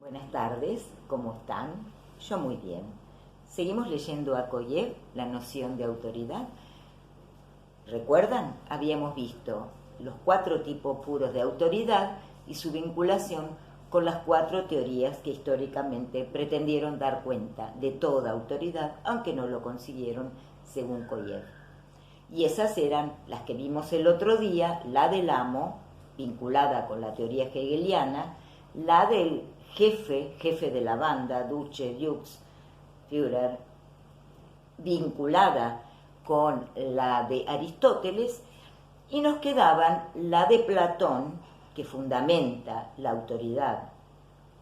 Buenas tardes, ¿cómo están? Yo muy bien. Seguimos leyendo a Koyev, La noción de autoridad. ¿Recuerdan? Habíamos visto los 4 tipos puros de autoridad y su vinculación con las 4 teorías que históricamente pretendieron dar cuenta de toda autoridad, aunque no lo consiguieron según Koyev. Y esas eran las que vimos el otro día: la del amo, vinculada con la teoría hegeliana; la del jefe de la banda, Duce, Dux, Führer, vinculada con la de Aristóteles; y nos quedaban la de Platón, que fundamenta la autoridad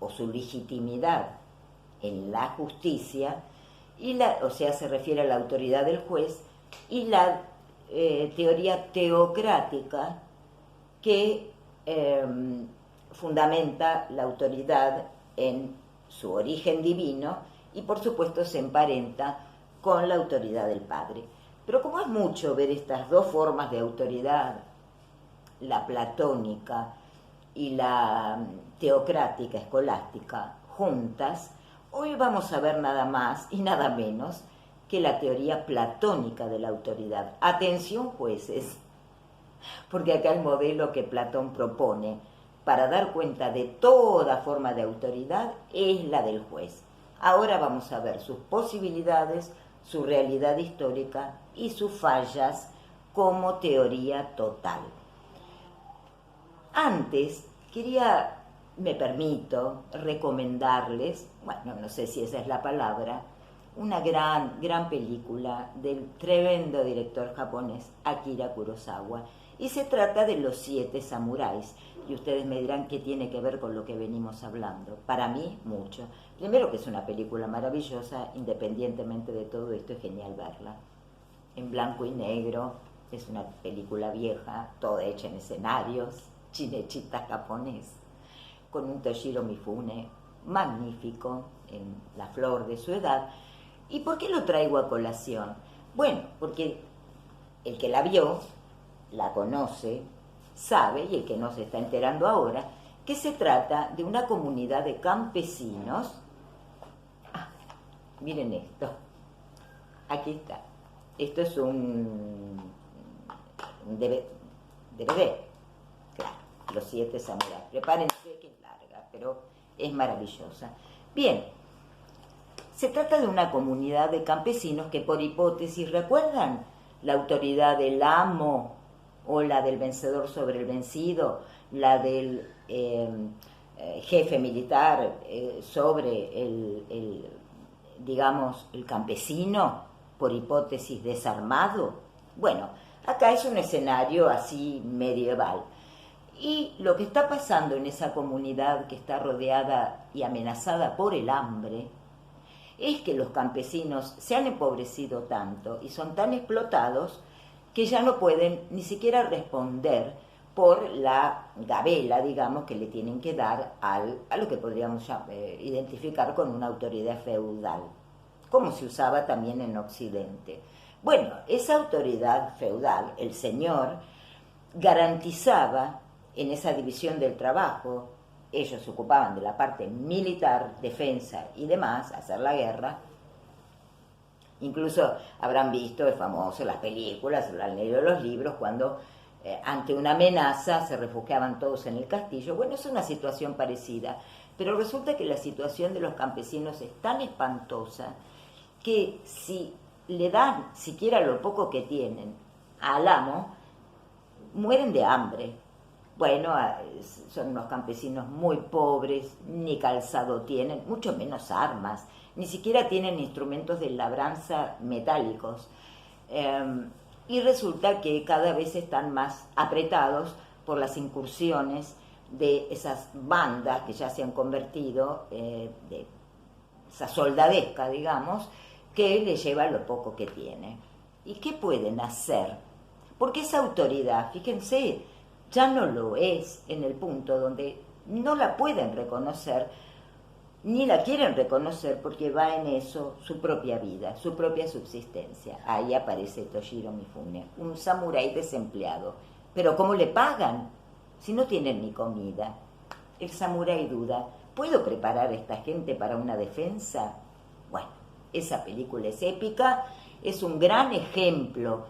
o su legitimidad en la justicia, o sea, se refiere a la autoridad del juez, y la teoría teocrática, que fundamenta la autoridad en su origen divino y por supuesto se emparenta con la autoridad del Padre. Pero como es mucho ver estas dos formas de autoridad, la platónica y la teocrática escolástica, juntas, hoy vamos a ver nada más y nada menos que la teoría platónica de la autoridad. Atención, jueces, porque acá el modelo que Platón propone para dar cuenta de toda forma de autoridad es la del juez. Ahora vamos a ver sus posibilidades, su realidad histórica y sus fallas como teoría total. Antes me permito recomendarles, bueno, no sé si esa es la palabra, una gran película del tremendo director japonés Akira Kurosawa, y se trata de Los 7 samuráis. Y ustedes me dirán qué tiene que ver con lo que venimos hablando. Para mí, mucho. Primero, que es una película maravillosa, independientemente de todo esto, es genial verla. En blanco y negro, es una película vieja, toda hecha en escenarios, chinechita japonés, con un Toshiro Mifune magnífico, en la flor de su edad. ¿Y por qué lo traigo a colación? Bueno, porque el que la vio, la conoce, sabe, y el que no se está enterando ahora, que se trata de una comunidad de campesinos. Miren esto, aquí está. Esto es un DVD, claro, Los 7 samuráis. Prepárense que es larga, pero es maravillosa. Bien, se trata de una comunidad de campesinos que, por hipótesis, ¿recuerdan la autoridad del amo o la del vencedor sobre el vencido, la del jefe militar sobre digamos, el campesino, por hipótesis desarmado? Bueno, acá es un escenario así medieval. Y lo que está pasando en esa comunidad que está rodeada y amenazada por el hambre es que los campesinos se han empobrecido tanto y son tan explotados que ya no pueden ni siquiera responder por la gabela, digamos, que le tienen que dar a lo que podríamos identificar con una autoridad feudal, como se usaba también en Occidente. Bueno, esa autoridad feudal, el señor, garantizaba en esa división del trabajo. Ellos se ocupaban de la parte militar, defensa y demás, hacer la guerra. Incluso habrán visto, es famoso, las películas, lo han leído los libros, cuando ante una amenaza se refugiaban todos en el castillo. Bueno, es una situación parecida, pero resulta que la situación de los campesinos es tan espantosa que si le dan siquiera lo poco que tienen al amo, mueren de hambre. Bueno, son unos campesinos muy pobres, ni calzado tienen, mucho menos armas, ni siquiera tienen instrumentos de labranza metálicos. Y resulta que cada vez están más apretados por las incursiones de esas bandas que ya se han convertido, de esa soldadesca, digamos, que les lleva lo poco que tiene. ¿Y qué pueden hacer? Porque esa autoridad, fíjense, ya no lo es en el punto donde no la pueden reconocer, ni la quieren reconocer, porque va en eso su propia vida, su propia subsistencia. Ahí aparece Toshiro Mifune, un samurái desempleado. Pero ¿cómo le pagan si no tienen ni comida? El samurái duda, ¿Puedo preparar a esta gente para una defensa? Bueno, esa película es épica, es un gran ejemplo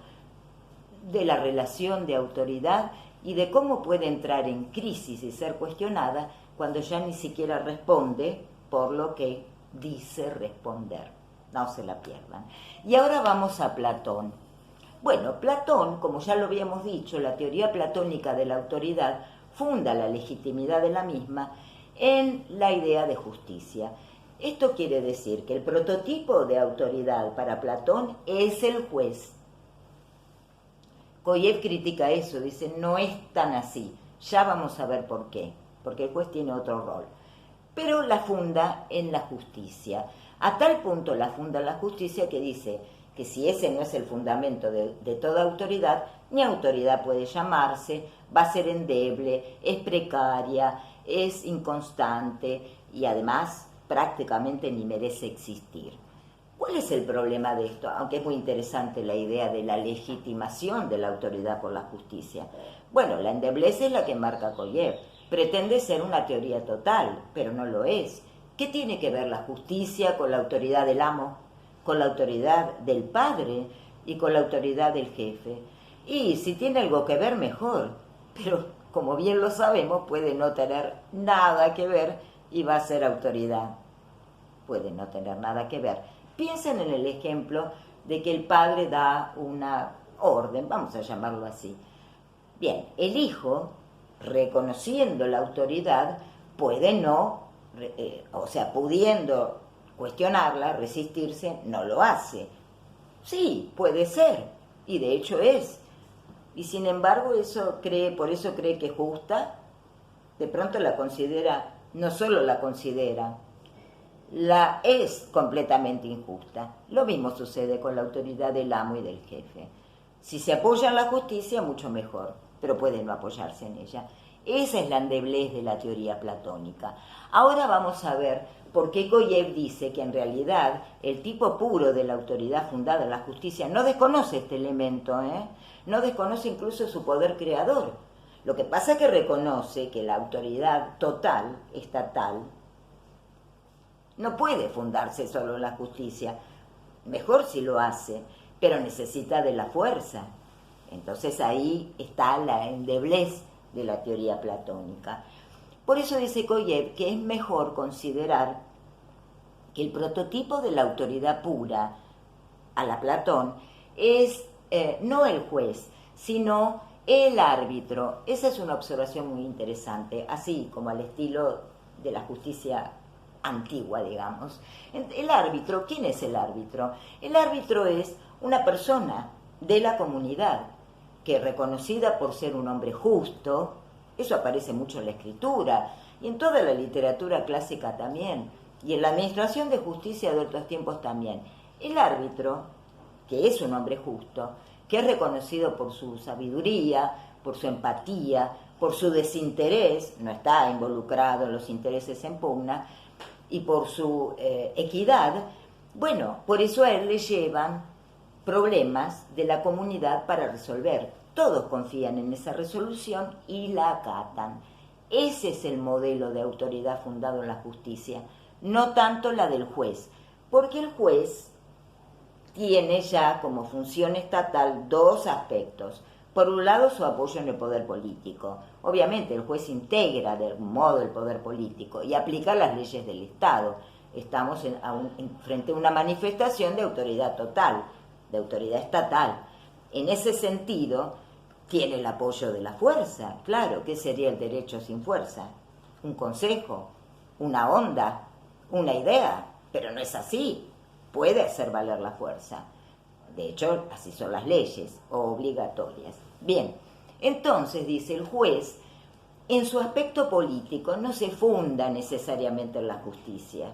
de la relación de autoridad y de cómo puede entrar en crisis y ser cuestionada cuando ya ni siquiera responde por lo que dice responder. No se la pierdan. Y ahora vamos a Platón. Bueno, Platón, como ya lo habíamos dicho, la teoría platónica de la autoridad funda la legitimidad de la misma en la idea de justicia. Esto quiere decir que el prototipo de autoridad para Platón es el juez. Koyev critica eso, dice, no es tan así, ya vamos a ver por qué, porque el juez tiene otro rol. Pero la funda en la justicia. A tal punto la funda en la justicia que dice que si ese no es el fundamento de toda autoridad, ni autoridad puede llamarse, va a ser endeble, es precaria, es inconstante y además prácticamente ni merece existir. ¿Cuál es el problema de esto? Aunque es muy interesante la idea de la legitimación de la autoridad por la justicia. Bueno, la endeblez es la que marca Koyev. Pretende ser una teoría total, pero no lo es. ¿Qué tiene que ver la justicia con la autoridad del amo, con la autoridad del padre y con la autoridad del jefe? Y si tiene algo que ver, mejor. Pero, como bien lo sabemos, puede no tener nada que ver y va a ser autoridad. Puede no tener nada que ver. Piensen en el ejemplo de que el padre da una orden, vamos a llamarlo así. Bien, el hijo, reconociendo la autoridad, puede no, pudiendo cuestionarla, resistirse, no lo hace. Sí, puede ser, y de hecho es. Y sin embargo, por eso cree que es justa, de pronto la considera, no solo la considera, la es completamente injusta. Lo mismo sucede con la autoridad del amo y del jefe. Si se apoya en la justicia, mucho mejor, pero puede no apoyarse en ella. Esa es la endeblez de la teoría platónica. Ahora vamos a ver por qué Koyev dice que en realidad el tipo puro de la autoridad fundada en la justicia no desconoce este elemento, no desconoce incluso su poder creador. Lo que pasa es que reconoce que la autoridad total, estatal, no puede fundarse solo en la justicia. Mejor si lo hace, pero necesita de la fuerza. Entonces ahí está la endeblez de la teoría platónica. Por eso dice Koyev que es mejor considerar que el prototipo de la autoridad pura a la Platón es no el juez, sino el árbitro. Esa es una observación muy interesante, así como al estilo de la justicia antigua, digamos. El árbitro, ¿quién es el árbitro? El árbitro es una persona de la comunidad que, reconocida por ser un hombre justo, eso aparece mucho en la escritura y en toda la literatura clásica también, y en la administración de justicia de otros tiempos también. El árbitro, que es un hombre justo, que es reconocido por su sabiduría, por su empatía, por su desinterés, no está involucrado en los intereses en pugna, y por su equidad, bueno, por eso a él le llevan problemas de la comunidad para resolver. Todos confían en esa resolución y la acatan. Ese es el modelo de autoridad fundado en la justicia, no tanto la del juez, porque el juez tiene ya como función estatal dos aspectos. Por un lado, su apoyo en el poder político. Obviamente, el juez integra de algún modo el poder político y aplica las leyes del Estado. Estamos frente a una manifestación de autoridad total, de autoridad estatal. En ese sentido, tiene el apoyo de la fuerza. Claro, ¿qué sería el derecho sin fuerza? Un consejo, una onda, una idea, pero no es así. Puede hacer valer la fuerza. De hecho, así son las leyes, obligatorias. Bien, entonces, dice el juez, en su aspecto político no se funda necesariamente en la justicia,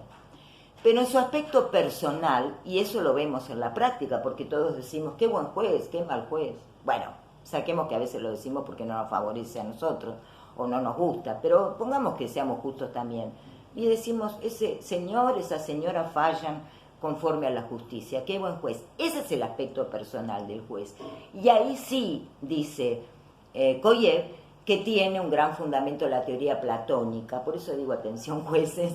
pero en su aspecto personal, y eso lo vemos en la práctica, porque todos decimos, qué buen juez, qué mal juez. Bueno, saquemos que a veces lo decimos porque no nos favorece a nosotros o no nos gusta, pero pongamos que seamos justos también. Y decimos, ese señor, esa señora fallan conforme a la justicia, qué buen juez. Ese es el aspecto personal del juez. Y ahí sí, dice Koyev, que tiene un gran fundamento la teoría platónica. Por eso digo atención jueces,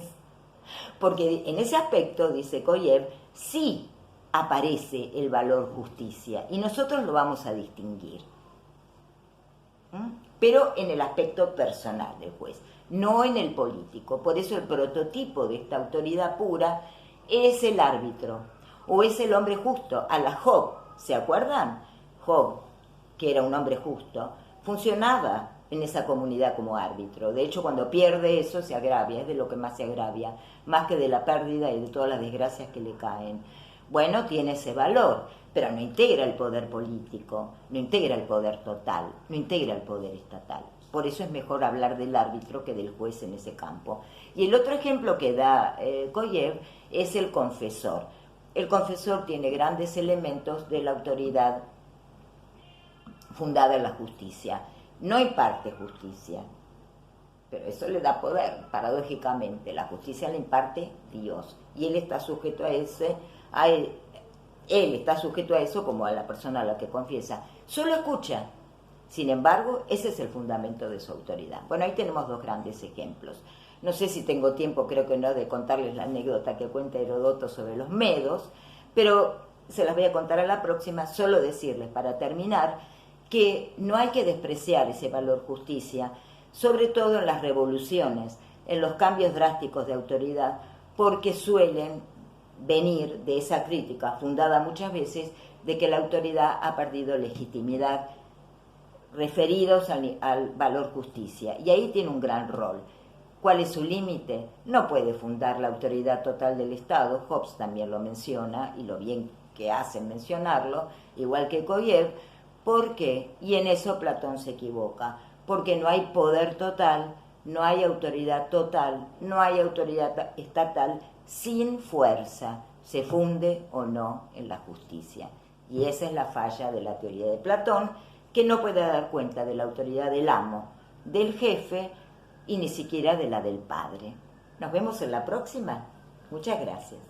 porque en ese aspecto, dice Koyev, sí aparece el valor justicia y nosotros lo vamos a distinguir. Pero en el aspecto personal del juez, no en el político. Por eso el prototipo de esta autoridad pura es el árbitro, o es el hombre justo, a la Job, ¿se acuerdan? Job, que era un hombre justo, funcionaba en esa comunidad como árbitro. De hecho, cuando pierde eso se agravia, es de lo que más se agravia, más que de la pérdida y de todas las desgracias que le caen. Bueno, tiene ese valor, pero no integra el poder político, no integra el poder total, no integra el poder estatal. Por eso es mejor hablar del árbitro que del juez en ese campo. Y el otro ejemplo que da Koyev es el confesor. El confesor tiene grandes elementos de la autoridad fundada en la justicia. No imparte justicia, pero eso le da poder, paradójicamente. La justicia la imparte Dios, y él está sujeto a él está sujeto a eso como a la persona a la que confiesa. Solo escucha. Sin embargo, ese es el fundamento de su autoridad. Bueno, ahí tenemos dos grandes ejemplos. No sé si tengo tiempo, creo que no, de contarles la anécdota que cuenta Heródoto sobre los medos, pero se las voy a contar a la próxima. Solo decirles, para terminar, que no hay que despreciar ese valor justicia, sobre todo en las revoluciones, en los cambios drásticos de autoridad, porque suelen venir de esa crítica, fundada muchas veces, de que la autoridad ha perdido legitimidad, referidos al valor justicia. Y ahí tiene un gran rol. ¿Cuál es su límite? No puede fundar la autoridad total del Estado. Hobbes también lo menciona, y lo bien que hacen mencionarlo, igual que Koyev. ¿Por qué? Y en eso Platón se equivoca. Porque no hay poder total, no hay autoridad total, no hay autoridad estatal sin fuerza, se funde o no en la justicia. Y esa es la falla de la teoría de Platón, que no puede dar cuenta de la autoridad del amo, del jefe y ni siquiera de la del padre. Nos vemos en la próxima. Muchas gracias.